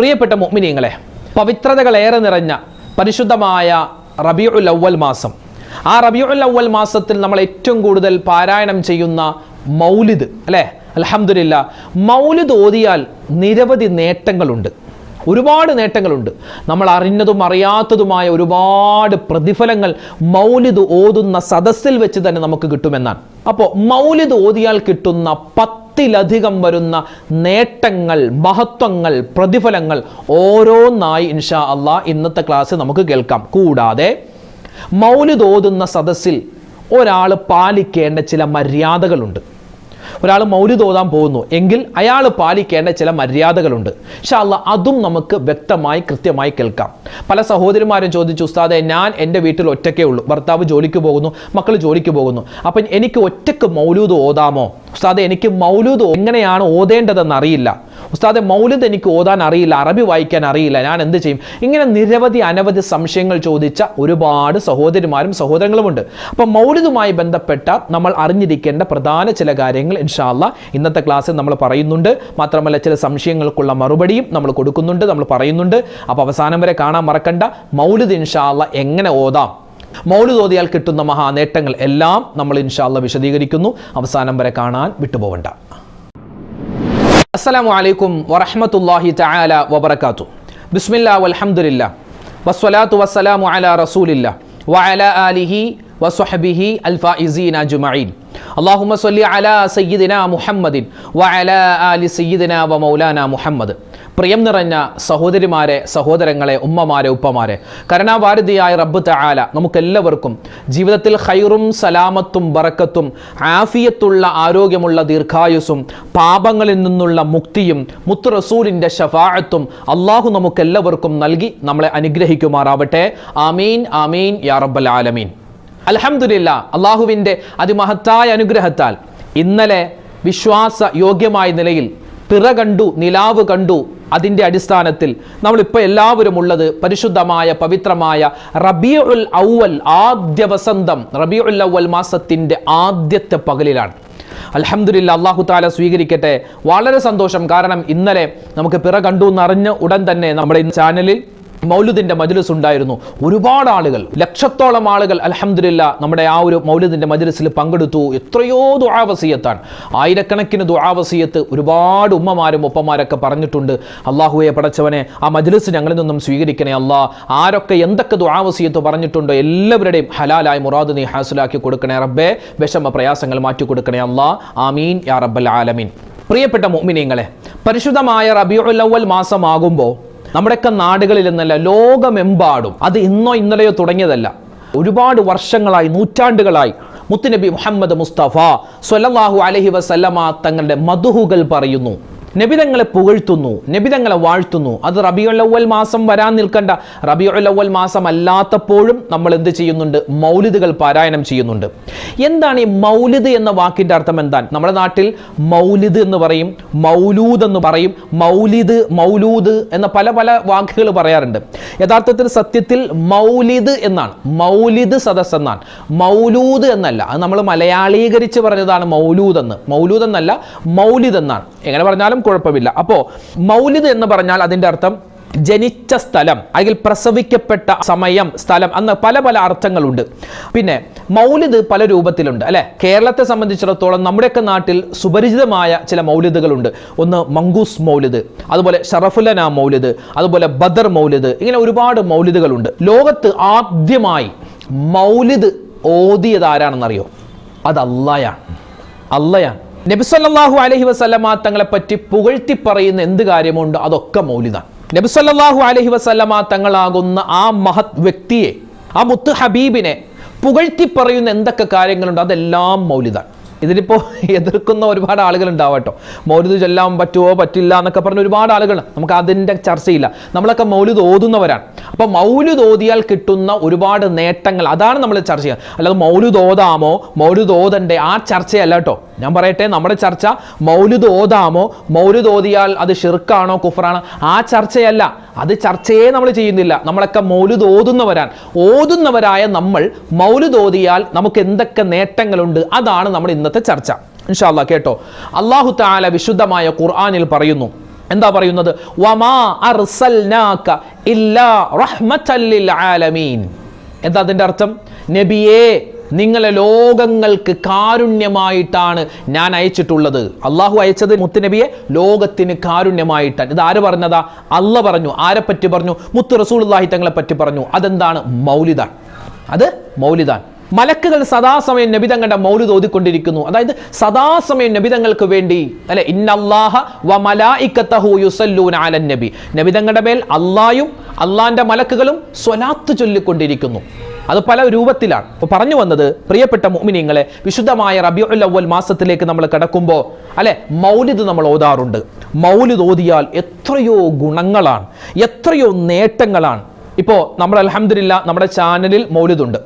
പ്രിയപ്പെട്ട മുഅ്മിനീങ്ങളെ, പവിത്രതകളേറെ നിറഞ്ഞ പരിശുദ്ധമായ റബീഉൽ അവ്വൽ മാസം, ആ റബീഉൽ അവ്വൽ മാസത്തിൽ നമ്മൾ ഏറ്റവും കൂടുതൽ പാരായണം ചെയ്യുന്ന മൗലിദ് അല്ലേ? അൽഹംദുലില്ലാ, മൗലിദ് ഓതിയാൽ നിരവധി നേട്ടങ്ങളുണ്ട്, ഒരുപാട് നേട്ടങ്ങളുണ്ട്. നമ്മൾ അറിഞ്ഞതും അറിയാത്തതുമായ ഒരുപാട് പ്രതിഫലങ്ങൾ മൗലിദ് ഓതുന്ന സദസ്സിൽ വെച്ച് തന്നെ നമുക്ക് കിട്ടുമെന്നാണ്. അപ്പോൾ മൗലിദ് ഓതിയാൽ കിട്ടുന്ന 10-ലധികം വരുന്ന നേട്ടങ്ങൾ, മഹത്വങ്ങൾ, പ്രതിഫലങ്ങൾ ഓരോന്നായി ഇൻഷാ അല്ലാഹ് ഇന്നത്തെ ക്ലാസ് നമുക്ക് കേൾക്കാം. കൂടാതെ മൗലിദ് ഓതുന്ന സദസ്സിൽ ഒരാൾ പാലിക്കേണ്ട ചില മര്യാദകളുണ്ട്. ഒരാൾ മൗലിദ് ഓതാൻ പോകുന്നു എങ്കിൽ അയാൾ പാലിക്കേണ്ട ചില മര്യാദകളുണ്ട്. ഇൻഷാ അല്ലാഹ് അതും നമുക്ക് വ്യക്തമായി കൃത്യമായി കേൾക്കാം. പല സഹോദരിമാരും ചോദിച്ചു, ഉസ്താദേ, ഞാൻ എൻ്റെ വീട്ടിൽ ഒറ്റയ്ക്കേ ഉള്ളൂ, ഭർത്താവ് ജോലിക്ക് പോകുന്നു, മക്കൾ ജോലിക്ക് പോകുന്നു, അപ്പം എനിക്ക് ഒറ്റയ്ക്ക് മൗലൂദ് ഓതാമോ? ഉസ്താദെ, എനിക്ക് മൗലൂദ് എങ്ങനെയാണ് ഓതേണ്ടതെന്ന് അറിയില്ല. ഉസ്താദെ, മൗലിദ് എനിക്ക് ഓതാൻ അറിയില്ല, അറബി വായിക്കാൻ അറിയില്ല, ഞാൻ എന്ത് ചെയ്യും? ഇങ്ങനെ അനവധി സംശയങ്ങൾ ചോദിച്ച ഒരുപാട് സഹോദരിമാരും സഹോദരങ്ങളുമുണ്ട്. അപ്പം മൗലിദുമായി ബന്ധപ്പെട്ട നമ്മൾ അറിഞ്ഞിരിക്കേണ്ട പ്രധാന ചില കാര്യങ്ങൾ ഇൻഷാ അല്ലാഹ് ഇന്നത്തെ ക്ലാസ്സിൽ നമ്മൾ പറയുന്നുണ്ട്. മാത്രമല്ല ചില സംശയങ്ങൾക്കുള്ള മറുപടിയും നമ്മൾ കൊടുക്കുന്നുണ്ട്, നമ്മൾ പറയുന്നുണ്ട്. അപ്പോൾ അവസാനം വരെ കാണാൻ മറക്കണ്ട. മൗലിദ് ഇൻഷാ അല്ലാഹ് എങ്ങനെ ഓതാം, മൗലിദ് ഓതിയാൽ കിട്ടുന്ന മഹാനേട്ടങ്ങൾ എല്ലാം നമ്മൾ ഇൻഷാ അല്ലാഹ് വിശദീകരിക്കുന്നു. അവസാനം വരെ കാണാൻ വിട്ടുപോകണ്ട. അസ്സലാമു അലൈക്കും വറഹ്മത്തുള്ളാഹി തആല വബറകാതുഹു. ബിസ്മില്ലാഹി വൽഹംദുലില്ലാഹ് വസ്സലാത്തു വസ്സലാമു അലാ റസൂലില്ലാഹ് വഅലാ ആലിഹി വസ്വഹ്ബിഹി അൽഫായിസീന അജ്മഈൻ. അല്ലാഹുമ്മ സ്വല്ലി അലാ സയ്യിദിനാ മുഹമ്മദിൻ വഅലാ ആലി സയ്യിദിനാ വമൗലാനാ മുഹമ്മദ്. പ്രിയം നിറഞ്ഞ സഹോദരിമാരെ, സഹോദരങ്ങളെ, ഉമ്മമാരെ, ഉപ്പമാരെ, കരുണാവാരിധിയായ റബ്ബ് തആല നമുക്കെല്ലാവർക്കും ജീവിതത്തിൽ ഖൈറും സലാമത്തും ബറക്കത്തും ആഫിയത്തുള്ള ആരോഗ്യമുള്ള ദീർഘായുസ്സും പാപങ്ങളിൽ നിന്നുള്ള മുക്തിയും മുത്ത് റസൂലിൻ്റെ ശഫാഅത്തും അള്ളാഹു നമുക്കെല്ലാവർക്കും നൽകി നമ്മളെ അനുഗ്രഹിക്കുമാറാവട്ടെ. ആമീൻ ആമീൻ യാ റബ്ബൽ ആലമീൻ. അൽഹംദുലില്ലാ, അള്ളാഹുവിൻ്റെ അതിമഹത്തായ അനുഗ്രഹത്താൽ ഇന്നലെ വിശ്വാസ യോഗ്യമായ നിലയിൽ പിറ കണ്ടു, നിലാവ് കണ്ടു. അതിൻ്റെ അടിസ്ഥാനത്തിൽ നമ്മളിപ്പോൾ എല്ലാവരും ഉള്ളത് പരിശുദ്ധമായ പവിത്രമായ റബീഉൽ അവ്വൽ, ആദ്യ വസന്തം, റബീഉൽ അവ്വൽ മാസത്തിൻ്റെ ആദ്യത്തെ പകലിലാണ്. അൽഹംദുലില്ലാ, അല്ലാഹു തആല സ്വീകരിക്കട്ടെ. വളരെ സന്തോഷം. കാരണം ഇന്നലെ നമുക്ക് പിറ കണ്ടു എന്നറിഞ്ഞ ഉടൻ തന്നെ നമ്മുടെ ചാനലിൽ മൗലിദിൻ്റെ മജ്ലിസ് ഉണ്ടായിരുന്നു. ഒരുപാട് ആളുകൾ, ലക്ഷത്തോളം ആളുകൾ അൽഹംദുലില്ലാ നമ്മുടെ ആ ഒരു മൗലിദിൻ്റെ മജ്ലിസിൽ പങ്കെടുത്തു. എത്രയോ ദുആ വസിയത്താണ്, ആയിരക്കണക്കിന് ദുആ വസിയത്ത് ഒരുപാട് ഉമ്മമാരും ഒപ്പമാരൊക്കെ പറഞ്ഞിട്ടുണ്ട്. അല്ലാഹുവേ പടച്ചവനെ, ആ മജ്ലിസ് ഞങ്ങളിൽ നിന്നും സ്വീകരിക്കണേ അല്ലാ. ആരൊക്കെ എന്തൊക്കെ ദുആ വസിയത്ത് പറഞ്ഞിട്ടുണ്ടോ എല്ലാവരുടെയും ഹലാലായ മുറാദ് നീ ഹാസിലാക്കി കൊടുക്കണേ റബ്ബേ. വിഷമ പ്രയാസങ്ങൾ മാറ്റി കൊടുക്കണേ അല്ലാ. ആമീൻ യാ റബ്ബൽ ആലമീൻ. പ്രിയപ്പെട്ട മുഅ്മിനീങ്ങളെ, പരിശുദ്ധമായ റബീഉൽ അവ്വൽ മാസമാകുമ്പോൾ നമ്മുടെയൊക്കെ നാടുകളിൽ എന്നല്ല, ലോകമെമ്പാടും, അത് ഇന്നോ ഇന്നലെയോ തുടങ്ങിയതല്ല, ഒരുപാട് വർഷങ്ങളായി, നൂറ്റാണ്ടുകളായി മുത്തുനബി മുഹമ്മദ് മുസ്തഫ സ്വല്ലല്ലാഹു അലൈഹി വസല്ലമ തങ്ങളുടെ മദ്ഹുകൾ പറയുന്നു, നബിതങ്ങളെ പുകഴ്ത്തുന്നു, നബിതങ്ങളെ വാഴ്ത്തുന്നു. അത് റബീഉൽ അവ്വൽ മാസം വരാൻ നിൽക്കണ്ട, റബീഉൽ അവ്വൽ മാസം അല്ലാത്തപ്പോഴും നമ്മൾ എന്ത് ചെയ്യുന്നുണ്ട്? മൗലിദുകൾ പാരായണം ചെയ്യുന്നുണ്ട്. എന്താണ് ഈ മൗലിദ് എന്ന വാക്കിൻ്റെ അർത്ഥം? എന്താണ്? നമ്മുടെ നാട്ടിൽ മൗലിദ് എന്ന് പറയും, മൗലൂദ് എന്ന് പറയും, മൗലിദ്, മൗലൂദ് എന്ന പല പല വാക്കുകൾ പറയാറുണ്ട്. യഥാർത്ഥത്തിൽ സത്യത്തിൽ മൗലിദ് എന്നാണ്, മൗലിദ് സദസ് എന്നാണ്, മൗലൂദ് എന്നല്ല. അത് നമ്മൾ മലയാളീകരിച്ച് പറഞ്ഞതാണ് മൗലൂദ് എന്ന്. മൗലൂദ് എന്നല്ല, മൗലിദ് എന്നാണ്. എങ്ങനെ പറഞ്ഞാലും കുഴപ്പമില്ല. അപ്പോൾ മൗലിദ് എന്ന് പറഞ്ഞാൽ അതിൻ്റെ അർത്ഥം ജനിച്ച സ്ഥലം, അല്ലെങ്കിൽ പ്രസവിക്കപ്പെട്ട സമയം, സ്ഥലം, അന്ന് പല പല അർത്ഥങ്ങളുണ്ട്. പിന്നെ മൗലിദ് പല രൂപത്തിലുണ്ട് അല്ലെ? കേരളത്തെ സംബന്ധിച്ചിടത്തോളം നമ്മുടെയൊക്കെ നാട്ടിൽ സുപരിചിതമായ ചില മൗലിദുകളുണ്ട്. ഒന്ന് മങ്കൂസ് മൗലിദ്, അതുപോലെ ഷറഫുലന മൗലിദ്, അതുപോലെ ബദർ മൗലിദ്, ഇങ്ങനെ ഒരുപാട് മൗലിദുകളുണ്ട്. ലോകത്ത് ആദ്യമായി മൗലിദ് ഓതിയത് ആരാണെന്നറിയോ? അത് അല്ലാഹയാണ്. അല്ലാഹയാണ്. നബി സല്ലല്ലാഹു അലൈഹി വസല്ലമ തങ്ങളെ പറ്റി പുകഴ്ത്തി പറയുന്ന എന്ത് കാര്യമുണ്ട് അതൊക്കെ മൗലിദാണ്. നബി സല്ലല്ലാഹു അലൈഹി വസല്ലമ തങ്ങളാകുന്ന ആ മഹത് വ്യക്തിയെ, ആ മുത്ത് ഹബീബിനെ പുകഴ്ത്തി പറയുന്ന എന്തൊക്കെ കാര്യങ്ങളുണ്ട് അതെല്ലാം മൗലിദാണ്. ഇതിലിപ്പോൾ എതിർക്കുന്ന ഒരുപാട് ആളുകൾ ഉണ്ടാവട്ടോ. മൗലിദ് ചൊല്ലാൻ പറ്റുമോ പറ്റില്ല എന്നൊക്കെ പറഞ്ഞ ഒരുപാട് ആളുകൾ, നമുക്ക് അതിൻ്റെ ചർച്ചയില്ല. നമ്മളൊക്കെ മൗലിദ് ഓതുന്നവരാണ്. അപ്പോൾ മൗലിദ് ഓതിയാൽ കിട്ടുന്ന ഒരുപാട് നേട്ടങ്ങൾ, അതാണ് നമ്മൾ ചർച്ച ചെയ്യുക. അല്ലാതെ മൗലിദ് ഓതാമോ, മൗലിദ് ഓതണ്ടേ, ആ ചർച്ചയല്ല കേട്ടോ. ഞാൻ പറയട്ടെ, നമ്മുടെ ചർച്ച മൗലിദ് ഓതാമോ, മൗലിദ് ഓതിയാൽ അത് ഷിർക്കാണോ കുഫറാണോ, ആ ചർച്ചയല്ല. അത് ചർച്ചയെ നമ്മൾ ചെയ്യുന്നില്ല. നമ്മളൊക്കെ മൗലിദ് ഓതുന്നവരായ നമ്മൾ മൗലിദ് ഓതിയാൽ നമുക്ക് എന്തൊക്കെ നേട്ടങ്ങളുണ്ട് അതാണ് നമ്മുടെ ഇന്നത്തെ ചർച്ച. ഇൻഷാ അല്ലാഹ് കേട്ടോ. അല്ലാഹു തആല വിശുദ്ധമായ ഖുർആനിൽ പറയുന്നു, എന്താ പറയുന്നത്? വമാ അർസൽനാക ഇല്ലാ റഹ്മത്തൻ ലിൽ ആലമീൻ. എന്താ അതിൻ്റെ അർത്ഥം? നബിയേ, നിങ്ങളെ ലോകങ്ങൾക്ക് കാരുണ്യമായിട്ടാണ് ഞാൻ അയച്ചിട്ടുള്ളത്. അള്ളാഹു അയച്ചത് മുത്തുനബിയെ ലോകത്തിന് കാരുണ്യമായിട്ടാണ്. ഇത് ആര് പറഞ്ഞതാ? അള്ളാഹ് പറഞ്ഞു. ആരെപ്പറ്റി പറഞ്ഞു? മുത്ത് റസൂലുള്ളാഹി തങ്ങളെ പറ്റി പറഞ്ഞു. അതെന്താണ്? മൗലിദാൻ. അത് മൗലിദാൻ. മലക്കുകൾ സദാസമയം നബിതങ്ങളുടെ മൗലിദ് ഓതിക്കൊണ്ടിരിക്കുന്നു. അതായത് സദാസമയം നബിതങ്ങൾക്ക് വേണ്ടി, അല്ലെ, ഇന്നല്ലാഹ വ മലായികതഹു യുസല്ലൂന അലൻ നബി, നബിതങ്ങളുടെ മേൽ അള്ളാഹും അള്ളാന്റെ മലക്കുകളും സ്വലാത്ത് ചൊല്ലിക്കൊണ്ടിരിക്കുന്നു. അത് പല രൂപത്തിലാണ്. അപ്പോൾ പറഞ്ഞു വന്നത്, പ്രിയപ്പെട്ട മുഅ്മിനീങ്ങളെ, വിശുദ്ധമായ റബീഉൽ അവ്വൽ മാസത്തിലേക്ക് നമ്മൾ കടക്കുമ്പോൾ, അല്ലെ, മൗലിദ് നമ്മൾ ഓതാറുണ്ട്. മൗലിദ് ഓതിയാൽ എത്രയോ ഗുണങ്ങളാണ്, എത്രയോ നേട്ടങ്ങളാണ്. ഇപ്പോൾ നമ്മൾ അൽഹംദുലില്ലാ നമ്മുടെ ചാനലിൽ മൗലിദ് ഉണ്ട്.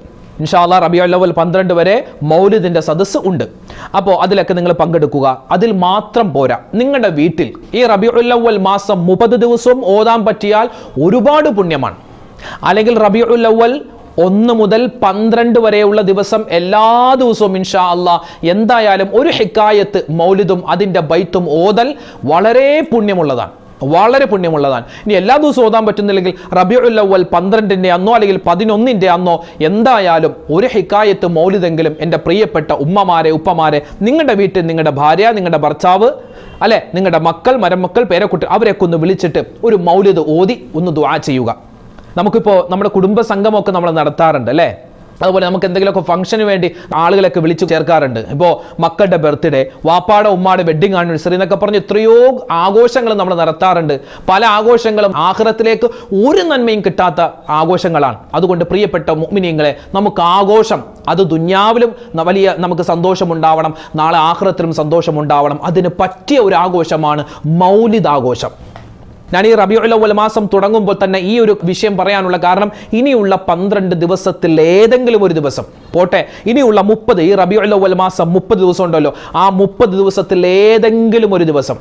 ഇൻഷാ അല്ലാഹ് റബീഉൽ അവ്വൽ 12 വരെ മൗലിദിന്റെ സദസ്സ് ഉണ്ട്. അപ്പോൾ അതിലൊക്കെ നിങ്ങൾ പങ്കെടുക്കുക. അതിൽ മാത്രം പോരാ, നിങ്ങളുടെ വീട്ടിൽ ഈ റബീഉൽ അവ്വൽ മാസം 30 ദിവസവും ഓതാൻ പറ്റിയാൽ ഒരുപാട് പുണ്യമാണ്. അല്ലെങ്കിൽ റബീഉൽ അവ്വൽ 1 മുതൽ 12 വരെയുള്ള ദിവസം എല്ലാ ദിവസവും ഇൻഷാ അല്ലാഹ് എന്തായാലും ഒരു ഹിക്കായത്ത് മൗലിദും അതിൻ്റെ ബൈത്തും ഓതൽ വളരെ പുണ്യമുള്ളതാണ്, വളരെ പുണ്യമുള്ളതാണ്. ഇനി എല്ലാ ദിവസവും ഓതാൻ പറ്റുന്നില്ലെങ്കിൽ റബീഉൽ അവ്വൽ 12-ന്റെ അന്നോ അല്ലെങ്കിൽ 11-ന്റെ അന്നോ എന്തായാലും ഒരു ഹിക്കായത്ത് മൗലിദെങ്കിലും എൻ്റെ പ്രിയപ്പെട്ട ഉമ്മമാരെ, ഉപ്പമാരെ, നിങ്ങളുടെ വീട്ടിൽ നിങ്ങളുടെ ഭാര്യ, നിങ്ങളുടെ ഭർത്താവ്, അല്ലെ, നിങ്ങളുടെ മക്കൾ, മരുമക്കൾ, പേരക്കുട്ടി, അവരെയൊക്കെ ഒന്ന് വിളിച്ചിട്ട് ഒരു മൗലിദ് ഓതി ഒന്ന് ദുആ ചെയ്യുക. നമുക്കിപ്പോൾ നമ്മുടെ കുടുംബ സംഗമമൊക്കെ നമ്മൾ നടത്താറുണ്ട്, അല്ലേ? അതുപോലെ നമുക്ക് എന്തെങ്കിലുമൊക്കെ ഫംഗ്ഷന് വേണ്ടി ആളുകളൊക്കെ വിളിച്ചു ചേർക്കാറുണ്ട്. ഇപ്പോൾ മക്കളുടെ ബർത്ത്ഡേ, വാപ്പാടെ ഉമ്മാടെ വെഡ്ഡിങ് ആനിവേഴ്സറി എന്നൊക്കെ പറഞ്ഞ് എത്രയോ ആഘോഷങ്ങൾ നമ്മൾ നടത്താറുണ്ട്. പല ആഘോഷങ്ങളും ആഖിറത്തിലേക്ക് ഒരു നന്മയും കിട്ടാത്ത ആഘോഷങ്ങളാണ്. അതുകൊണ്ട് പ്രിയപ്പെട്ട മുഅ്മിനീങ്ങളെ, നമുക്ക് ആഘോഷം, അത് ദുനിയാവിലും വലിയ നമുക്ക് സന്തോഷമുണ്ടാവണം, നാളെ ആഖിറത്തിലും സന്തോഷമുണ്ടാവണം. അതിന് പറ്റിയ ഒരു ആഘോഷമാണ് മൗലിദ് ആഘോഷം. ഞാൻ ഈ റബീഉൽ അവ്വൽ മാസം തുടങ്ങുമ്പോൾ തന്നെ ഈ ഒരു വിഷയം പറയാനുള്ള കാരണം, ഇനിയുള്ള 12 ദിവസത്തിൽ ഏതെങ്കിലും ഒരു ദിവസം പോട്ടെ, ഇനിയുള്ള 30, ഈ റബീഉൽ അവ്വൽ മാസം 30 ദിവസം ഉണ്ടല്ലോ, ആ 30 ദിവസത്തിൽ ഏതെങ്കിലും ഒരു ദിവസം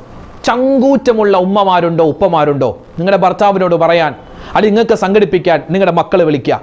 ചങ്കൂറ്റമുള്ള ഉമ്മമാരുണ്ടോ, ഉപ്പമാരുണ്ടോ, നിങ്ങളുടെ ഭർത്താവിനോട് പറയാൻ, അത് നിങ്ങൾക്ക് സംഘടിപ്പിക്കാൻ നിങ്ങളുടെ മക്കളെ വിളിക്കുക.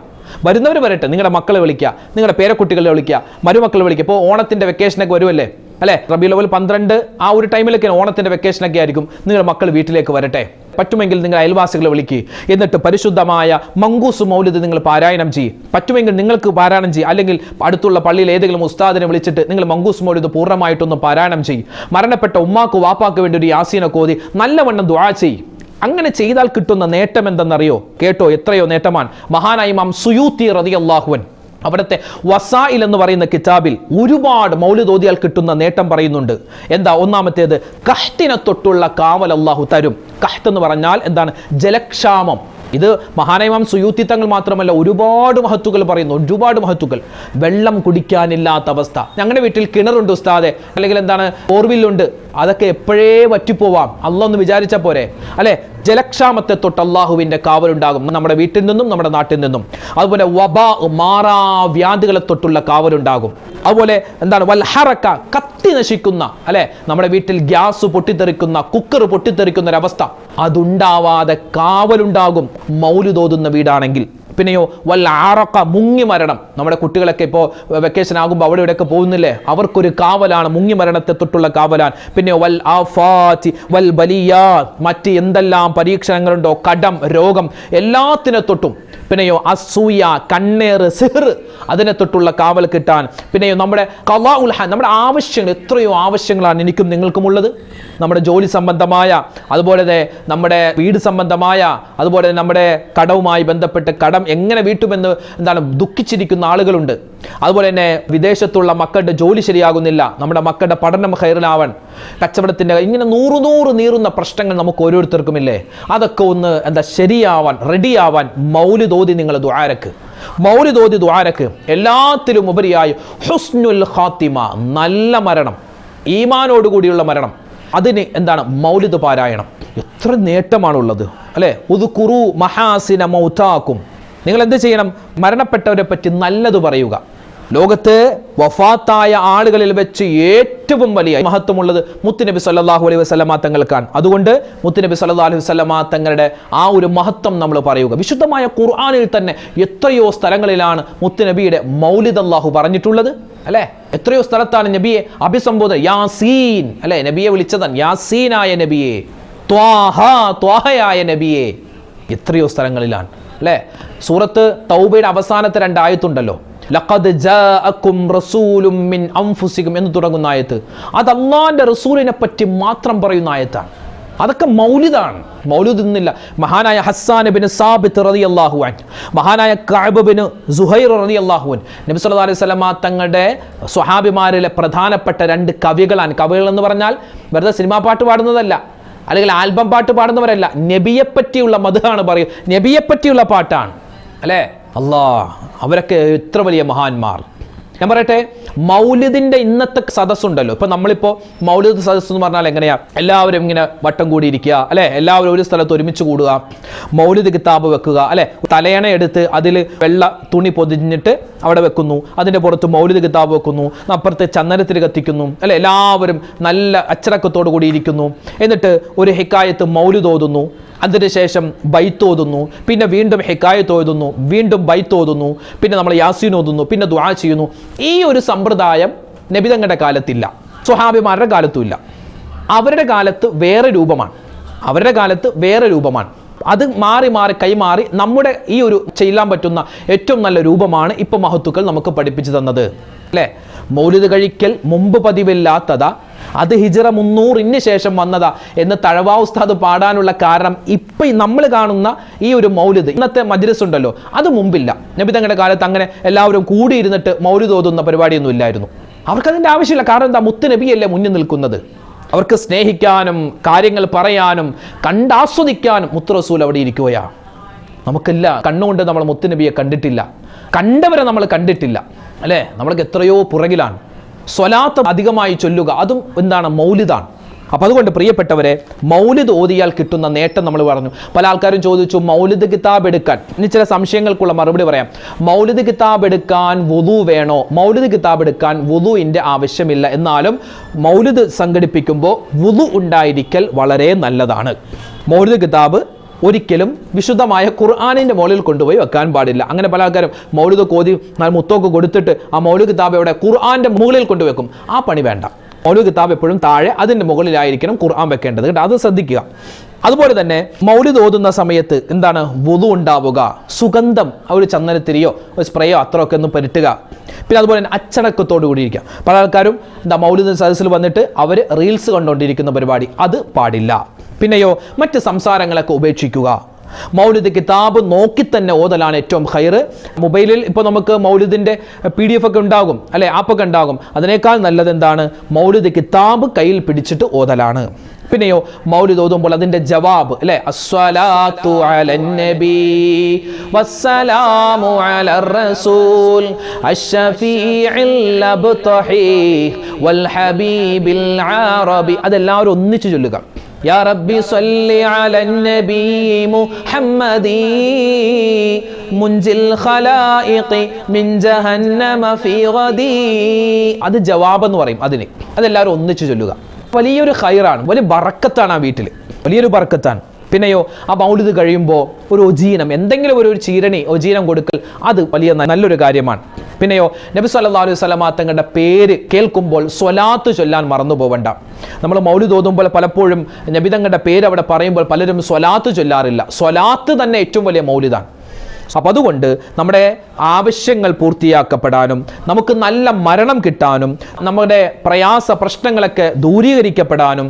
വരുന്നവർ വരട്ടെ, നിങ്ങളുടെ മക്കളെ വിളിക്കുക, നിങ്ങളുടെ പേരക്കുട്ടികളെ വിളിക്കുക, മരുമക്കളെ വിളിക്കുക. ഇപ്പോൾ ഓണത്തിൻ്റെ വെക്കേഷനൊക്കെ വരുമല്ലേ, അല്ലെ? റബീഉൽ അവ്വൽ 12 ആ ഒരു ടൈമിലൊക്കെ ഓണത്തിൻ്റെ വെക്കേഷനൊക്കെ ആയിരിക്കും. നിങ്ങളുടെ മക്കൾ വീട്ടിലേക്ക് വരട്ടെ. പറ്റുമെങ്കിൽ നിങ്ങൾ അയൽവാസികളെ വിളിക്കുക. എന്നിട്ട് പരിശുദ്ധമായ മങ്കൂസ് മൗലിദ് നിങ്ങൾ പാരായണം ചെയ്യും. പറ്റുമെങ്കിൽ നിങ്ങൾക്ക് പാരായണം ചെയ്യും. അല്ലെങ്കിൽ അടുത്തുള്ള പള്ളിയിൽ ഏതെങ്കിലും ഉസ്താദിനെ വിളിച്ചിട്ട് നിങ്ങൾ മങ്കൂസ് മൗലിദ് പൂർണ്ണമായിട്ടൊന്ന് പാരായണം ചെയ്യും. മരണപ്പെട്ട ഉമ്മാക്ക് വാപ്പാക്ക് വേണ്ടി ഒരു യാസീനൊക്കെ ഓതി നല്ലവണ്ണം ദുആ ചെയ്യും. അങ്ങനെ ചെയ്താൽ കിട്ടുന്ന നേട്ടം എന്തെന്നറിയോ? കേട്ടോ, എത്രയോ നേട്ടമാണ്. മഹാനായ ഇമാം സുയൂത്തി റളിയല്ലാഹു അൻഹു അവിടുത്തെ വസായിൽ എന്ന് പറയുന്ന കിതാബിൽ ഒരുപാട് മൗലിദ് ഓതിയാൽ കിട്ടുന്ന നേട്ടം പറയുന്നുണ്ട്. എന്താ? ഒന്നാമത്തേത്, കഹ്തിനെ തൊട്ടുള്ള കാവൽ അല്ലാഹു തരും. കഹ്ത് എന്ന് പറഞ്ഞാൽ എന്താണ്? ജലക്ഷാമം. ഇത് മഹാനായ ഇമാം സുയൂത്തി തങ്ങൾ മാത്രമല്ല, ഒരുപാട് മഹത്തുക്കൾ പറയുന്നു, ഒരുപാട് മഹത്തുക്കൾ. വെള്ളം കുടിക്കാനില്ലാത്ത അവസ്ഥ. ഞങ്ങളുടെ വീട്ടിൽ കിണറുണ്ട് ഉസ്താദെ, അല്ലെങ്കിൽ എന്താണ്, ബോർവില്ലുണ്ട്, അതൊക്കെ എപ്പോഴേ വറ്റിപ്പോവാം, അല്ലാഹ് ഒന്ന് വിചാരിച്ചാൽ പോരെ, അല്ലെ? ജലക്ഷാമത്തെ തൊട്ട് അള്ളാഹുവിൻ്റെ കാവലുണ്ടാകും നമ്മുടെ വീട്ടിൽ നിന്നും നമ്മുടെ നാട്ടിൽ നിന്നും. അതുപോലെ വബാ, മാറാ വ്യാധികളെ തൊട്ടുള്ള കാവലുണ്ടാകും. അതുപോലെ എന്താണ്? വൽഹറക, കത്തി നശിക്കുന്ന, അല്ലെ, നമ്മുടെ വീട്ടിൽ ഗ്യാസ് പൊട്ടിത്തെറിക്കുന്ന, കുക്കർ പൊട്ടിത്തെറിക്കുന്ന ഒരവസ്ഥ, അതുണ്ടാവാതെ കാവലുണ്ടാകും മൗലിദ് ഓതുന്ന വീടാണെങ്കിൽ. പിന്നെയോ വൽ ആറഖ, മുങ്ങി മരണം. നമ്മുടെ കുട്ടികളൊക്കെ ഇപ്പോൾ വെക്കേഷൻ ആകുമ്പോൾ അവിടെ ഇവിടെയൊക്കെ പോകുന്നില്ലേ, അവർക്കൊരു കാവലാണ്, മുങ്ങി മരണത്തെ തൊട്ടുള്ള കാവലാണ്. പിന്നെയോ വൽ ആഫാത്തി വൽ ബലിയാത്ത്, മറ്റ് എന്തെല്ലാം പരീക്ഷണങ്ങളുണ്ടോ, കടം, രോഗം, എല്ലാത്തിനെ തൊട്ടും. പിന്നെയോ അസൂയ, കണ്ണേറ്, സിഹ്ർ, അതിനെ തൊട്ടുള്ള കാവൽ കിട്ടാൻ. പിന്നെയോ നമ്മുടെ ഖളാഉൽ ഹാൻ, നമ്മുടെ ആവശ്യങ്ങൾ, എത്രയോ ആവശ്യങ്ങളാണ് എനിക്കും നിങ്ങൾക്കും ഉള്ളത്. നമ്മുടെ ജോലി സംബന്ധമായ, അതുപോലെ നമ്മുടെ വീട് സംബന്ധമായ, അതുപോലെ നമ്മുടെ കടവുമായി ബന്ധപ്പെട്ട് കടം എങ്ങനെ വീട്ടുമെന്ന് എന്താണ് ദുഃഖിച്ചിരിക്കുന്ന ആളുകളുണ്ട്. അതുപോലെ തന്നെ വിദേശത്തുള്ള മക്കളുടെ ജോലി ശരിയാകുന്നില്ല, നമ്മുടെ മക്കളുടെ പഠനം ഖൈറിലാവാൻ, കച്ചവടത്തിൻ്റെ, ഇങ്ങനെ നൂറ് നീറുന്ന പ്രശ്നങ്ങൾ നമുക്ക് ഓരോരുത്തർക്കുമില്ലേ. അതൊക്കെ ഒന്ന് ശരിയാവാൻ, റെഡിയാവാൻ മൗലിദ് ഓതി നിങ്ങൾ ദുആരക്ക്, മൗലിദ് ഓതി ദുആരക്ക്. എല്ലാത്തിലും ഉപരിയായി ഹുസ്നുൽ ഖാത്തിമ, നല്ല മരണം, ഈമാനോടുകൂടിയുള്ള മരണം, അതിന് എന്താണ്? മൗലിദ് പാരായണം. എത്ര നേട്ടമാണുള്ളത്, അല്ലേ? ഉദ്കുറു മഹാസിന മൗതാക്കും. നിങ്ങൾ എന്ത് ചെയ്യണം? മരണപ്പെട്ടവരെ പറ്റി നല്ലത് പറയുക. ലോകത്ത് വഫാത്തായ ആളുകളിൽ വെച്ച് ഏറ്റവും വലിയ മഹത്വമുള്ളത് മുത്തുനബി സല്ലല്ലാഹു അലൈഹി വസല്ലമ തങ്ങൾക്കാണ്. അതുകൊണ്ട് മുത്തുനബി സല്ലല്ലാഹു അലൈഹി വസല്ലമ തങ്ങളുടെ ആ ഒരു മഹത്വം നമ്മൾ പറയുക. വിശുദ്ധമായ ഖുർആനിൽ തന്നെ എത്രയോ സ്ഥലങ്ങളിലാണ് മുത്തുനബിയുടെ മൗലിദ് അല്ലാഹു പറഞ്ഞിട്ടുള്ളത്, അല്ലെ? എത്രയോ സ്ഥലത്താണ് നബിയെ അഭിസംബോധന, യാസീൻ, അല്ലെ? നബിയെ വിളിച്ചതാണ് യാസീനായ നബിയെ. ത്വാഹ, ത്വാഹയായ നബിയെ. എത്രയോ സ്ഥലങ്ങളിലാണ് അല്ലേ? സൂറത്ത് തൗബയുടെ അവസാനത്തെ 2 ആയത്തുണ്ടല്ലോ, ലഖദ് ജാഅക്കും റസൂലും മിൻ അൻഫുസികും എന്ന് തുടങ്ങുന്ന ആയത്ത്. അത് അല്ലാഹുവിന്റെ റസൂലിനെ പറ്റി മാത്രം പറയുന്ന ആയത്താണ്. അതൊക്കെ മൗലിദാണ്. മൗലിദ് എന്നില്ല. മഹാനായ ഹസ്സാൻ ബിൻ സാബിത്ത് റളിയല്ലാഹു അൻഹു, മഹാനായ കഅബ് ബിൻ സുഹൈർ റളിയല്ലാഹു അൻഹു, നബി സല്ലല്ലാഹു അലൈഹി വസല്ലമ തങ്ങളുടെ സ്വഹാബിമാരിലെ പ്രധാനപ്പെട്ട 2 കവികളാണ്. കവികൾ എന്ന് പറഞ്ഞാൽ വെറുതെ സിനിമാ പാട്ട് പാടുന്നതല്ല, അല്ലെങ്കിൽ ആൽബം പാട്ട് പാടുന്നവരല്ല. നബിയെപ്പറ്റിയുള്ള മദ്ഹാണ് പറയുക, നബിയെപ്പറ്റിയുള്ള പാട്ടാണ് അല്ലേ? അവരൊക്കെ എത്ര വലിയ മഹാന്മാർ. ഞാൻ പറയട്ടെ, മൗലിദിന്റെ ഇന്നത്തെ സദസ്സുണ്ടല്ലോ. ഇപ്പൊ നമ്മളിപ്പോ മൗലിദ് സദസ്സ് എന്ന് പറഞ്ഞാൽ എങ്ങനെയാ? എല്ലാവരും ഇങ്ങനെ വട്ടം കൂടിയിരിക്കുക അല്ലെ, എല്ലാവരും ഒരു സ്ഥലത്ത് ഒരുമിച്ച് കൂടുക, മൗലിദ് കിതാബ് വെക്കുക അല്ലെ, തലയണ എടുത്ത് അതിൽ വെള്ള തുണി പൊതിഞ്ഞിട്ട് അവിടെ വെക്കുന്നു, അതിന്റെ പുറത്ത് മൗലിദ് കിതാബ് വെക്കുന്നു, അപ്പുറത്ത് ചന്ദനത്തിൽ കത്തിക്കുന്നു അല്ലെ, എല്ലാവരും നല്ല അച്ചടക്കത്തോടു കൂടി ഇരിക്കുന്നു. എന്നിട്ട് ഒരു ഹിക്കായത്ത് മൗലിദ് ഓതുന്നു, അതിനുശേഷം ബൈത്ത് ഓതുന്നു, പിന്നെ വീണ്ടും ഹിക്കായത്ത് ഓതുന്നു, വീണ്ടും ബൈത്ത് ഓതുന്നു, പിന്നെ നമ്മൾ യാസീൻ ഓതുന്നു, പിന്നെ ദുആ ചെയ്യുന്നു. ഈ ഒരു സമ്പ്രദായം നബി തങ്ങളുടെ കാലത്തില്ല, സ്വഹാബിമാരുടെ കാലത്തും ഇല്ല. അവരുടെ കാലത്ത് വേറെ രൂപമാണ്. അത് മാറി മാറി കൈമാറി നമ്മുടെ ഈ ഒരു ചെയ്യാൻ പറ്റുന്ന ഏറ്റവും നല്ല രൂപമാണ് ഇപ്പൊ മഹത്തുക്കൾ നമുക്ക് പഠിപ്പിച്ചു തന്നത് അല്ലേ? മൗലിദ് കഴിക്കൽ മുമ്പ് പതിവില്ലാത്തതാ, അത് ഹിജ്റ 300 ശേഷം വന്നതാ എന്ന് തഴവാ ഉസ്താദ് പാടാനുള്ള കാരണം ഇപ്പം നമ്മൾ കാണുന്ന ഈ ഒരു മൗലിദ്, ഇന്നത്തെ മജ്ലിസ് ഉണ്ടല്ലോ, അത് മുമ്പില്ല. നബി തങ്ങളുടെ കാലത്ത് അങ്ങനെ എല്ലാവരും കൂടിയിരുന്നിട്ട് മൗലിദ് ഓതുന്ന പരിപാടിയൊന്നും ഇല്ലായിരുന്നു. അവർക്കതിൻ്റെ ആവശ്യമില്ല. കാരണം എന്താ? മുത്ത് നബിയല്ലേ മുന്നിൽ നിൽക്കുന്നത്. അവർക്ക് സ്നേഹിക്കാനും കാര്യങ്ങൾ പറയാനും കണ്ടാസ്വദിക്കാനും മുത്ത് റസൂൽ അവിടെ ഇരിക്കുകയാണ്. നമുക്കില്ല, കണ്ണുകൊണ്ട് നമ്മൾ മുത്ത് നബിയെ കണ്ടിട്ടില്ല, കണ്ടവരെ നമ്മൾ കണ്ടിട്ടില്ല അല്ലേ? നമ്മൾക്ക് എത്രയോ പുറകിലാണ്. സ്വലാത്ത് അധികമായി ചൊല്ലുക, അതും എന്താണ്? മൗലിദാണ്. അപ്പം അതുകൊണ്ട് പ്രിയപ്പെട്ടവരെ, മൗലിദ് ഓതിയാൽ കിട്ടുന്ന നേട്ടം നമ്മൾ പറഞ്ഞു. പല ആൾക്കാരും ചോദിച്ചു മൗലിദ് കിതാബ് എടുക്കാൻ. ഇനി ചില സംശയങ്ങൾക്കുള്ള മറുപടി പറയാം. മൗലിദ് കിതാബ് എടുക്കാൻ വുളു വേണോ? മൗലിദ് കിതാബ് എടുക്കാൻ വുളുവിൻ്റെ ആവശ്യമില്ല. എന്നാലും മൗലിദ് സംഘടിപ്പിക്കുമ്പോൾ വുളു ഉണ്ടായിരിക്കൽ വളരെ നല്ലതാണ്. മൗലിദ് കിതാബ് ഒരിക്കലും വിശുദ്ധമായ ഖുർആനിൻ്റെ മുകളിൽ കൊണ്ടുപോയി വെക്കാൻ പാടില്ല. അങ്ങനെ പല ആൾക്കാരും മൗലിദ് കോതി മുത്തൊക്കെ കൊടുത്തിട്ട് ആ മൗലിദ് കിതാബ് എവിടെ? ഖുർആന്റെ മുകളിൽ കൊണ്ടുവെക്കും. ആ പണി വേണ്ട. മൗലിദ് കിതാബ് എപ്പോഴും താഴെ അതിൻ്റെ മുകളിലായിരിക്കണം ഖുർആൻ വെക്കേണ്ടത് കേട്ടോ, അത് ശ്രദ്ധിക്കുക. അതുപോലെ തന്നെ മൗലിദ് ഓതുന്ന സമയത്ത് എന്താണ്? വുളു ഉണ്ടാവുക, സുഗന്ധം, ഒരു ചന്ദനത്തിരിയോ ഒരു സ്പ്രേയോ അത്രയൊക്കെ ഒന്ന് പുരട്ടുക. പിന്നെ അതുപോലെ തന്നെ അച്ചടക്കത്തോടു കൂടി ഇരിക്കുക. പല ആൾക്കാരും മൗലിദ് സദസ്സിൽ വന്നിട്ട് അവർ റീൽസ് കണ്ടുകൊണ്ടിരിക്കുന്ന പരിപാടി, അത് പാടില്ല. പിന്നെയോ മറ്റ് സംസാരങ്ങളൊക്കെ ഉപേക്ഷിക്കുക. മൗലിദ് കിതാബ് നോക്കി തന്നെ ഓതലാണ് ഏറ്റവും ഖൈറ്. മൊബൈലിൽ ഇപ്പോൾ നമുക്ക് മൗലിദിൻ്റെ PDF ഒക്കെ ഉണ്ടാകും അല്ലെ, ആപ്പൊക്കെ ഉണ്ടാകും. അതിനേക്കാൾ നല്ലത് എന്താണ്? മൗലിദ് കിതാബ് കയ്യിൽ പിടിച്ചിട്ട് ഓതലാണ്. പിന്നെയോ മൗലിദ് ഓതുമ്പോൾ അതിൻ്റെ ജവാബ് അല്ലെ, അസ്സലാത്തു അലൻ നബി വസ്സലാമു അലർ റസൂൽ അശ്ശഫീഇൽ അബ്തഹി വൽ ഹബീബിൽ അറബി, അതെല്ലാവരും ഒന്നിച്ചു ചൊല്ലുക. യാ റബ്ബി സ്വല്ലി അലൻ നബി മുഹമ്മദി മുൻജിൽ ഖലായിഖി മിൻ ജഹന്നമ ഫീ ഗദി. അത് ജവാബ് എന്ന് പറയും അതിന്. അതെല്ലാവരും ഒന്നിച്ചു ചൊല്ലുക. വലിയൊരു ഖൈറാണ്, വലിയ ബറക്കത്താണ് ആ വീട്ടിൽ, വലിയൊരു ബറക്കത്താണ്. പിന്നെയോ ആ മൗലിദ് കഴിയുമ്പോൾ ഒരു ഒജീനം, എന്തെങ്കിലും ഒരു ചീരണി ഒജീനം കൊടുക്കൽ, അത് വലിയ നല്ലൊരു കാര്യമാണ്. പിന്നെയോ നബി സല്ലല്ലാഹു അലൈഹി വസല്ലമ തങ്ങളുടെ പേര് കേൾക്കുമ്പോൾ സ്വലാത്ത് ചൊല്ലാൻ മറന്നു പോവണ്ട. നമ്മൾ മൗലിദ് ഓതുമ്പോൾ പലപ്പോഴും നബി തങ്ങളുടെ പേര് അവിടെ പറയുമ്പോൾ പലരും സ്വലാത്ത് ചൊല്ലാറില്ല. സ്വലാത്ത് തന്നെ ഏറ്റവും വലിയ മൗലിദാണ്. അപ്പം അതുകൊണ്ട് നമ്മുടെ ആവശ്യങ്ങൾ പൂർത്തിയാക്കപ്പെടാനും നമുക്ക് നല്ല മരണം കിട്ടാനും നമ്മുടെ പ്രയാസ പ്രശ്നങ്ങളൊക്കെ ദൂരീകരിക്കപ്പെടാനും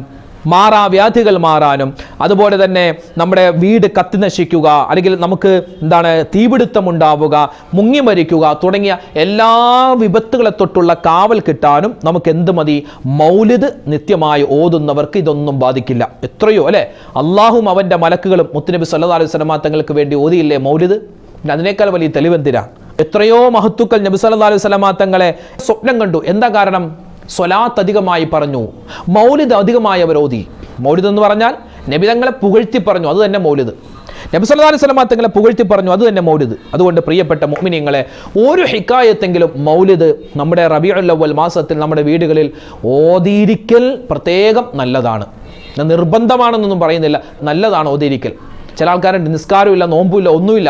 മാറാവ്യാധികൾ മാറാനും അതുപോലെ തന്നെ നമ്മുടെ വീട് കത്തി നശിക്കുക അല്ലെങ്കിൽ നമുക്ക് തീപിടുത്തം ഉണ്ടാവുക, മുങ്ങി മരിക്കുക തുടങ്ങിയ എല്ലാ വിപത്തുകളെ തൊട്ടുള്ള കാവൽ കിട്ടാനും നമുക്ക് എന്ത് മതി? മൗലിദ് നിത്യമായി ഓതുന്നവർക്ക് ഇതൊന്നും ബാധിക്കില്ല. എത്രയോ അല്ലെ, അള്ളാഹും അവൻ്റെ മലക്കുകളും മുത്തുനബി സല്ലല്ലാഹു അലൈഹി വസല്ലം തങ്ങൾക്ക് വേണ്ടി ഓതിയില്ലേ മൗലിദ്? അതിനേക്കാൾ വലിയ തെളിവെന്തിനാ? എത്രയോ മഹത്തുക്കൾ നബി സല്ലല്ലാഹു അലൈഹി വസല്ലം തങ്ങളെ സ്വപ്നം കണ്ടു. എന്താ കാരണം? സ്വലാത്ത് അധികമായി പറഞ്ഞു, മൗലിദ് അധികമായി അവർ ഓതി. മൗലിദ് എന്ന് പറഞ്ഞാൽ നബി തങ്ങളെ പുകഴ്ത്തി പറഞ്ഞു, അത് തന്നെ മൗലിദ്. നബി സല്ലല്ലാഹു അലൈഹി വസല്ലം തങ്ങളെ പുകഴ്ത്തി പറഞ്ഞു, അത് തന്നെ മൗലിദ്. അതുകൊണ്ട് പ്രിയപ്പെട്ട മുഅ്മിനീങ്ങളെ, ഒരു ഹിക്കായത്തെങ്കിലും മൗലിദ് നമ്മുടെ റബീഉൽ അവ്വൽ മാസത്തിൽ നമ്മുടെ വീടുകളിൽ ഓതിയിരിക്കൽ പ്രത്യേകം നല്ലതാണ്. നിർബന്ധമാണെന്നൊന്നും പറയുന്നില്ല, നല്ലതാണ് ഓതിയിരിക്കൽ. ചില ആൾക്കാരുണ്ട് നിസ്കാരമില്ല, നോമ്പുമില്ല, ഒന്നുമില്ല,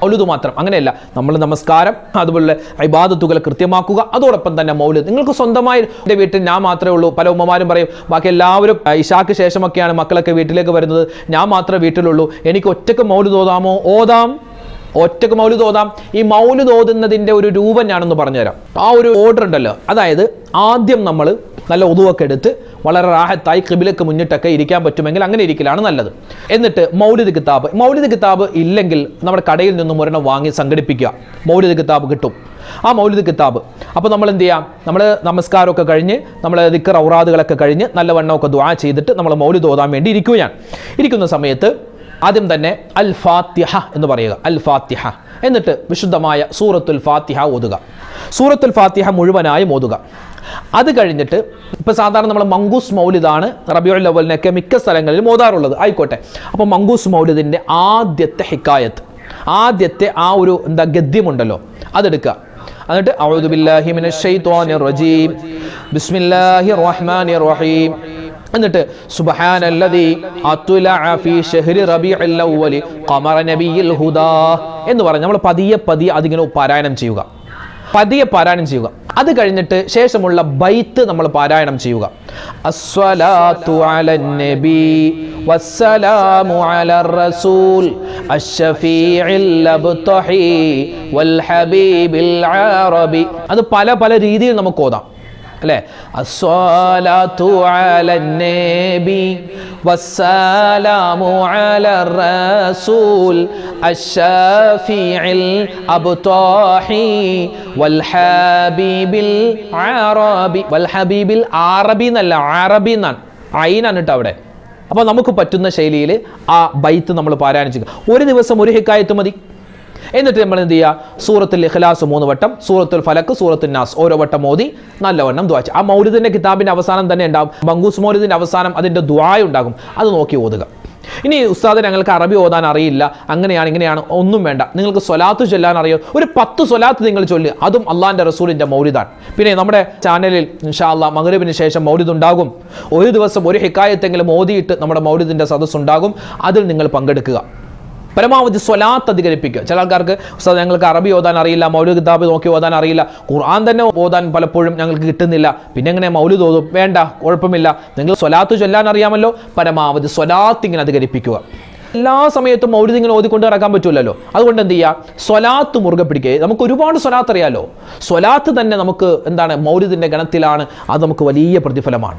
മൗലിദ് മാത്രം അങ്ങനെയല്ല. നമ്മൾ നമസ്കാരം അതുപോലെ ഇബാദത്തുകൾ കൃത്യമാക്കുക. അതോടൊപ്പം തന്നെ മൗലിദ് നിങ്ങൾക്ക് സ്വന്തമായി എൻ്റെ വീട്ടിൽ ഞാൻ മാത്രമേ ഉള്ളൂ. പല ഉമ്മമാരും പറയും ബാക്കി എല്ലാവരും ഇശാക്ക് ശേഷമൊക്കെയാണ് മക്കളൊക്കെ വീട്ടിലേക്ക് വരുന്നത്, ഞാൻ മാത്രമേ വീട്ടിലുള്ളൂ, എനിക്ക് ഒറ്റക്ക് മൗലിദ് ഓതാമോ? ഓതാം, ഒറ്റക്ക് മൗലിദ് ഓതാം. ഈ മൗലിദ് ഓതുന്നതിൻ്റെ ഒരു രൂപം ഞാനൊന്ന് പറഞ്ഞുതരാം. ആ ഒരു ഓർഡർ ഉണ്ടല്ലോ, അതായത് ആദ്യം നമ്മൾ നല്ല ഒതുവൊക്കെ എടുത്ത് വളരെ റാഹത്തായി ഖിബിലക്ക് മുന്നിട്ടൊക്കെ ഇരിക്കാൻ പറ്റുമെങ്കിൽ അങ്ങനെ ഇരിക്കലാണ് നല്ലത്. എന്നിട്ട് മൗലിദ് കിതാബ് ഇല്ലെങ്കിൽ നമ്മുടെ കടയിൽ നിന്നും ഒരെണ്ണം വാങ്ങി സംഘടിപ്പിക്കുക. മൗലിദ് കിതാബ് കിട്ടും. ആ മൗലിദ് കിതാബ് അപ്പോൾ നമ്മൾ എന്ത് ചെയ്യാം, നമ്മൾ നമസ്കാരമൊക്കെ കഴിഞ്ഞ് നമ്മൾ ദിക്ർ ഔറാദുകളൊക്കെ കഴിഞ്ഞ് നല്ലവണ്ണമൊക്കെ ദുആ ചെയ്തിട്ട് നമ്മൾ മൗലിദ് ഓതാൻ വേണ്ടി ഇരിക്കുന്ന സമയത്ത് ആദ്യം തന്നെ അൽ ഫാത്തിഹ എന്ന് പറയുക. അൽ ഫാത്തിഹ എന്നിട്ട് വിശുദ്ധമായ സൂറത്തുൽ ഫാത്തിഹ ഓതുക. സൂറത്തുൽ ഫാത്തിഹ മുഴുവനായും ഓതുക. അത് കഴിഞ്ഞിട്ട് ഇപ്പോൾ സാധാരണ നമ്മൾ മങ്കൂസ് മൗലിദാണ് റബീഉൽ അവ്വലിനൊക്കെ മിക്ക സ്ഥലങ്ങളിലും ഓതാറുള്ളത്, ആയിക്കോട്ടെ. അപ്പോൾ മങ്കൂസ് മൗലിദിൻ്റെ ആദ്യത്തെ ഹിക്കായത്ത്, ആദ്യത്തെ ആ ഒരു ഗദ്യമുണ്ടല്ലോ അതെടുക്കുക. എന്നിട്ട് അഊദു ബില്ലാഹി മിനശ് ശൈത്വാനിർ റജീം ബിസ്മില്ലാഹിർ റഹ്മാനിർ റഹീം എന്നിട്ട് സുബ്ഹാനല്ലദീ അത്ലഅ ഫീ ശഹ്രി റബീഉൽ അവ്വലി ഖമറ നബിയിൽ ഹുദാ എന്ന് പറഞ്ഞ് നമ്മൾ പതിയെ അതിങ്ങനെ പാരായണം ചെയ്യുക. അത് കഴിഞ്ഞിട്ട് ശേഷമുള്ള ബൈത്ത് നമ്മൾ പാരായണം ചെയ്യുക. അസ്സലാത്തു അലൻ നബി വസ്സലാമു അലർ റസൂൽ അശ്ശഫീഇൽ അബ്തഹി വൽ ഹബീബിൽ അറബി. അത് പല രീതിയിൽ നമുക്ക് ഓതാം അല്ലേ. അസ്സലാത്തു അലൻ നബി വസ്സലാമു അലർ റസൂൽ അശ്ശഫീഇൽ അബ്തഹി വൽ ഹബീബിൽ അറബി എന്നല്ല, അറബി എന്നാണ്, ഐനാണ് കേട്ടോ അവിടെ. അപ്പോൾ നമുക്ക് പറ്റുന്ന ശൈലിയിൽ ആ ബൈത്ത് നമ്മൾ പാരായണം ചെയ്യുക. ഒരു ദിവസം ഒരു ഹിക്കായത്ത് മതി. എന്നിട്ട് നമ്മൾ എന്ത് ചെയ്യുക, സൂറത്തുൽ ഇഖ്ലാസ് 3 വട്ടം, സൂറത്തുൽ ഫലക്ക്, സൂറത്തുൽ നാസ് ഓരോ വട്ടം ഓതി നല്ലവണ്ണം ദുആ ചെയ്യുക. ആ മൗലിദിന്റെ കിതാബിന്റെ അവസാനം തന്നെ ഉണ്ടാകും, മങ്കൂസ് മൗലിദിന്റെ അവസാനം അതിന്റെ ദുആ ഉണ്ടാകും, അത് നോക്കി ഓതുക. ഇനി ഉസ്താദ് ഞങ്ങൾക്ക് അറബി ഓതാൻ അറിയില്ല, അങ്ങനെയാണ് ഇങ്ങനെയാണ്, ഒന്നും വേണ്ട. നിങ്ങൾക്ക് സ്വലാത്ത് ചൊല്ലാൻ അറിയോ, ഒരു 10 സ്വലാത്ത് നിങ്ങൾ ചൊല്ലുക, അതും അള്ളാഹിന്റെ റസൂലിന്റെ മൗലിദാണ്. പിന്നെ നമ്മുടെ ചാനലിൽ ഇൻഷാ അല്ലാഹ് മഗ്രിബിന് ശേഷം മൗലിദ് ഉണ്ടാകും. ഒരു ദിവസം ഒരു ഹിക്കായത്തെങ്കിലും ഓതിയിട്ട് നമ്മുടെ മൗലിദിന്റെ സദസ്സ് ഉണ്ടാകും, അതിൽ നിങ്ങൾ പങ്കെടുക്കുക. പരമാവധി സ്വലാത്ത് അധികരിപ്പിക്കുക. ചില ആൾക്കാർക്ക് ഉസ്താദ് ഞങ്ങൾക്ക് അറബി ഓതാൻ അറിയില്ല, മൗലിദ് കിതാബ് നോക്കി ഓതാൻ അറിയില്ല, ഖുർആൻ തന്നെ ഓതാൻ പലപ്പോഴും ഞങ്ങൾക്ക് കിട്ടുന്നില്ല, പിന്നെ എങ്ങനെ മൗലിദ് ഓതും? വേണ്ട, കുഴപ്പമില്ല, നിങ്ങൾ സ്വലാത്ത് ചൊല്ലാൻ അറിയാമല്ലോ, പരമാവധി സ്വലാത്ത് ഇങ്ങനെ അധികരിപ്പിക്കുക. എല്ലാ സമയത്തും മൗലിദ് ഇങ്ങനെ ഓതിക്കൊണ്ട് നടക്കാൻ പറ്റില്ലല്ലോ. അതുകൊണ്ട് എന്ത് ചെയ്യുക, സ്വലാത്ത് മുറുകെ പിടിക്കുക. നമുക്ക് ഒരുപാട് സ്വലാത്ത് അറിയാലോ, സ്വലാത്ത് തന്നെ നമുക്ക് മൗലിദിന്റെ ഗണത്തിലാണ്, അത് നമുക്ക് വലിയ പ്രതിഫലമാണ്.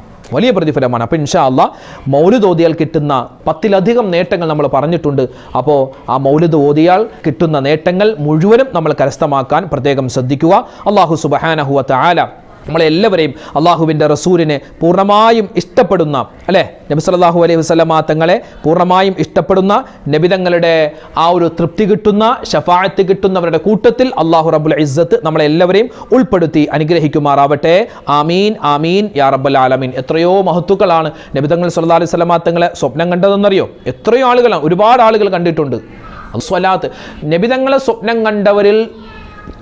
അപ്പോൾ ഇൻഷാ അല്ലാഹ് മൗലിദ് ഓതിയാൽ കിട്ടുന്ന 10ലധികം നേട്ടങ്ങൾ നമ്മൾ പറഞ്ഞിട്ടുണ്ട്. അപ്പോൾ ആ മൗലിദ് ഓതിയാൽ കിട്ടുന്ന നേട്ടങ്ങൾ മുഴുവനും നമ്മൾ കരസ്ഥമാക്കാൻ പ്രത്യേകം ശ്രദ്ധിക്കുക. അല്ലാഹു സുബ്ഹാനഹു വ തആല നമ്മളെല്ലാവരെയും അള്ളാഹുവിൻ്റെ റസൂലിനെ പൂർണ്ണമായും ഇഷ്ടപ്പെടുന്ന, അല്ലേ, നബി സല്ലല്ലാഹു അലൈഹി വസല്ലമ തങ്ങളെ പൂർണ്ണമായും ഇഷ്ടപ്പെടുന്ന, നബിതങ്ങളുടെ ആ ഒരു തൃപ്തി കിട്ടുന്ന, ശഫാഅത്ത് കിട്ടുന്നവരുടെ കൂട്ടത്തിൽ അള്ളാഹു റബ്ബുൽ ഇസ്സത്ത് നമ്മളെല്ലാവരെയും ഉൾപ്പെടുത്തി അനുഗ്രഹിക്കുമാറാവട്ടെ. ആമീൻ ആമീൻ യാ റബ്ബൽ ആലമീൻ. എത്രയോ മഹത്തുക്കളാണ് നബിതങ്ങൾ സല്ലല്ലാഹു അലൈഹി വസല്ലമ തങ്ങളെ സ്വപ്നം കണ്ടതെന്നറിയോ? എത്രയോ ആളുകളാണ്, ഒരുപാട് ആളുകൾ കണ്ടിട്ടുണ്ട്. സ്വലാത്ത് നബിതങ്ങളെ സ്വപ്നം കണ്ടവരിൽ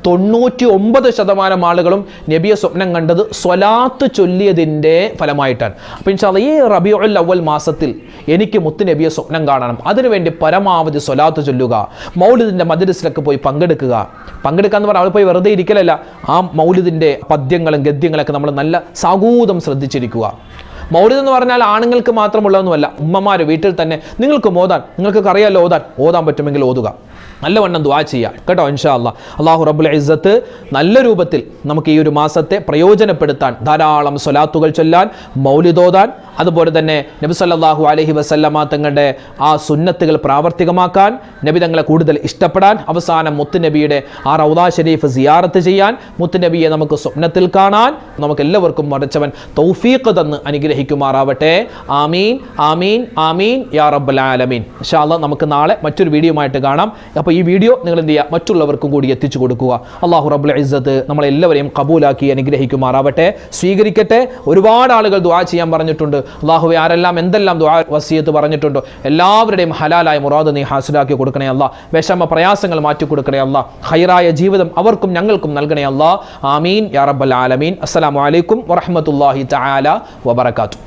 99% ആളുകളും നബിയെ സ്വപ്നം കണ്ടത് സ്വലാത്ത് ചൊല്ലിയതിൻ്റെ ഫലമായിട്ടാണ്. അപ്പോൾ ഇൻഷാ അല്ലാഹ് ഈ റബീഉൽ അവ്വൽ മാസത്തിൽ എനിക്ക് മുത്ത് നബിയെ സ്വപ്നം കാണണം, അതിനുവേണ്ടി പരമാവധി സ്വലാത്ത് ചൊല്ലുക. മൗലിദിൻ്റെ മജ്ലിസിലൊക്കെ പോയി പങ്കെടുക്കുക എന്ന് പറഞ്ഞാൽ അവിടെ പോയി വെറുതെ ഇരിക്കലല്ല, ആ മൗലിദിൻ്റെ പദ്യങ്ങളും ഗദ്യങ്ങളൊക്കെ നമ്മൾ നല്ല സാഗൂതം ശ്രദ്ധിച്ചിരിക്കുക. മൗലിദ് എന്ന് പറഞ്ഞാൽ ആണുങ്ങൾക്ക് മാത്രമുള്ളതൊന്നുമല്ല, ഉമ്മമാർ വീട്ടിൽ തന്നെ നിങ്ങൾക്കും ഓതാൻ, നിങ്ങൾക്കൊക്കെ അറിയാമല്ലോ ഓതാൻ പറ്റുമെങ്കിൽ ഓതുക, നല്ലവണ്ണം ദുആ ചെയ്യുക കേട്ടോ. ഇൻഷാ അല്ലാഹ് അല്ലാഹു റബ്ബുൽ ഇസ്സത്ത് നല്ല രൂപത്തിൽ നമുക്ക് ഈ ഒരു മാസത്തെ പ്രയോജനപ്പെടുത്താൻ, ധാരാളം സ്വലാത്തുകൾ ചൊല്ലാൻ, മൗലിദ് ഓതാൻ, അതുപോലെ തന്നെ നബി സല്ലല്ലാഹു അലൈഹി വസല്ലമ തങ്ങളുടെ ആ സുന്നത്തുകൾ പ്രാവർത്തികമാക്കാൻ, നബി തങ്ങളെ കൂടുതൽ ഇഷ്ടപ്പെടാൻ, അവസാനം മുത്തുനബിയുടെ ആ റൗദ ഷരീഫ് സിയാറത്ത് ചെയ്യാൻ, മുത്തുനബിയെ നമുക്ക് സ്വപ്നത്തിൽ കാണാൻ നമുക്ക് എല്ലാവർക്കും മടച്ചവൻ തൗഫീഖ് തന്ന് അനുഗ്രഹിക്കുമാറാവട്ടെ. ആമീൻ ആമീൻ ആമീൻ യാ റബ്ബൽ ആലമീൻ. ഇൻഷാ അല്ലാഹ് നമുക്ക് നാളെ മറ്റൊരു വീഡിയോയുമായിട്ട് കാണാം. അപ്പോൾ ഈ വീഡിയോ നിങ്ങൾ എന്ത് ചെയ്യുക, മറ്റുള്ളവർക്കും കൂടി എത്തിച്ചു കൊടുക്കുക. അല്ലാഹു റബ്ബുൽ ഇസ്സത്ത് നമ്മളെല്ലാവരെയും കബൂലാക്കി അനുഗ്രഹിക്കുമാറാവട്ടെ, സ്വീകരിക്കട്ടെ. ഒരുപാട് ആളുകൾ ദുആ ചെയ്യാൻ പറഞ്ഞിട്ടുണ്ട്. അല്ലാഹുവേ, ആരെല്ലാം എന്തെല്ലാം ദുആ വസിയത്ത് പറഞ്ഞിട്ടുണ്ടോ എല്ലാവരുടെയും ഹലാലായ മുറാദ് നീ ഹാസിലാക്കി കൊടുക്കണേ അല്ലാ. വിഷമ പ്രയാസങ്ങൾ മാറ്റി കൊടുക്കണേ അല്ലാ. ഖൈറായ ജീവിതം അവർക്കും ഞങ്ങൾക്കും നൽകണേ അല്ലാ. ആമീൻ യാ റബ്ബൽ ആലമീൻ. അസ്സലാമു അലൈക്കും വറഹ്മത്തുള്ളാഹി തആല വബറകാതുഹു.